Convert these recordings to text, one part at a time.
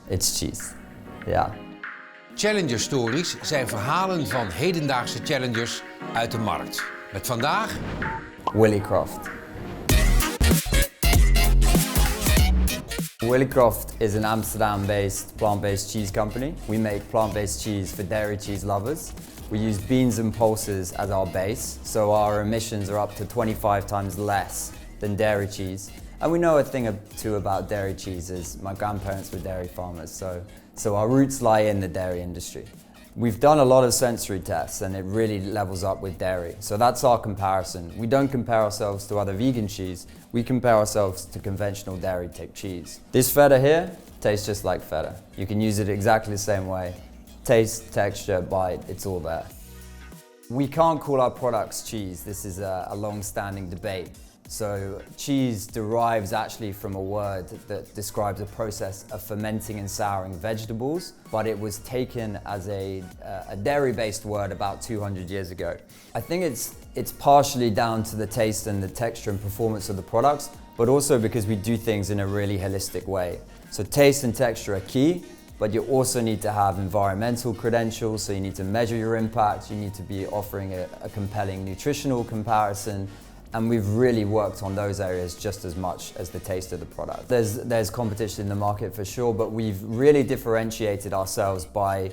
It's cheese. Ja. Challenger Stories zijn verhalen van hedendaagse challengers uit de markt. Met vandaag Willicroft. Willicroft is an Amsterdam-based plant-based cheese company. We make plant-based cheese for dairy cheese lovers. We use beans and pulses as our base, so our emissions are up to 25 times less than dairy cheese. And we know a thing or two about dairy cheese, as my grandparents were dairy farmers, so our roots lie in the dairy industry. We've done a lot of sensory tests and it really levels up with dairy. So that's our comparison. We don't compare ourselves to other vegan cheese, we compare ourselves to conventional dairy type cheese. This feta here tastes just like feta. You can use it exactly the same way. Taste, texture, bite, it's all there. We can't call our products cheese. This is a long-standing debate. So cheese derives actually from a word that describes a process of fermenting and souring vegetables, but it was taken as a dairy-based word about 200 years ago. I think it's partially down to the taste and the texture and performance of the products, but also because we do things in a really holistic way. So taste and texture are key, but you also need to have environmental credentials, so you need to measure your impact, you need to be offering a compelling nutritional comparison, and we've really worked on those areas just as much as the taste of the product. There's competition in the market for sure, but we've really differentiated ourselves by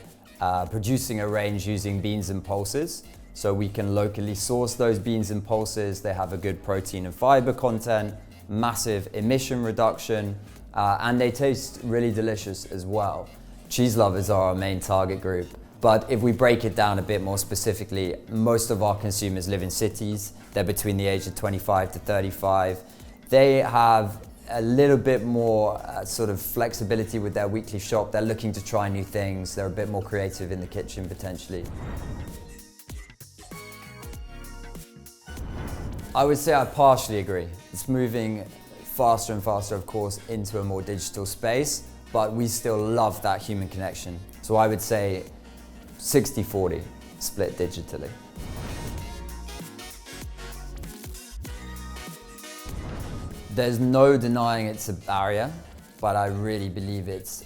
producing a range using beans and pulses. So we can locally source those beans and pulses, they have a good protein and fiber content, massive emission reduction, and they taste really delicious as well. Cheese lovers are our main target group. But if we break it down a bit more specifically, most of our consumers live in cities. They're between the age of 25 to 35. They have a little bit more sort of flexibility with their weekly shop. They're looking to try new things. They're a bit more creative in the kitchen potentially. I would say I partially agree. It's moving faster and faster, of course, into a more digital space, but we still love that human connection. So I would say 60-40 split digitally. There's no denying it's a barrier, but I really believe it's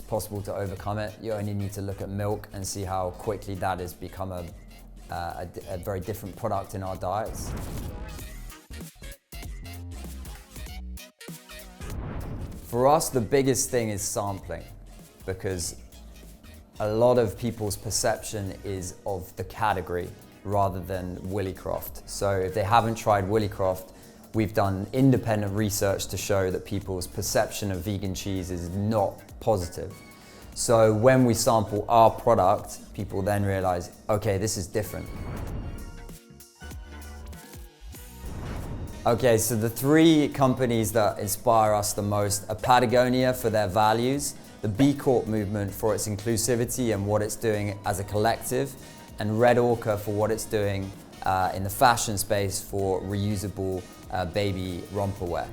possible to overcome it. You only need to look at milk and see how quickly that has become a very different product in our diets. For us, the biggest thing is sampling, because a lot of people's perception is of the category rather than Willicroft. So if they haven't tried Willicroft, we've done independent research to show that people's perception of vegan cheese is not positive. So when we sample our product, people then realize, okay, this is different. Okay, so the three companies that inspire us the most are Patagonia for their values, the B Corp movement for its inclusivity and what it's doing as a collective, and Red Orca for what it's doing in the fashion space for reusable baby romper wear.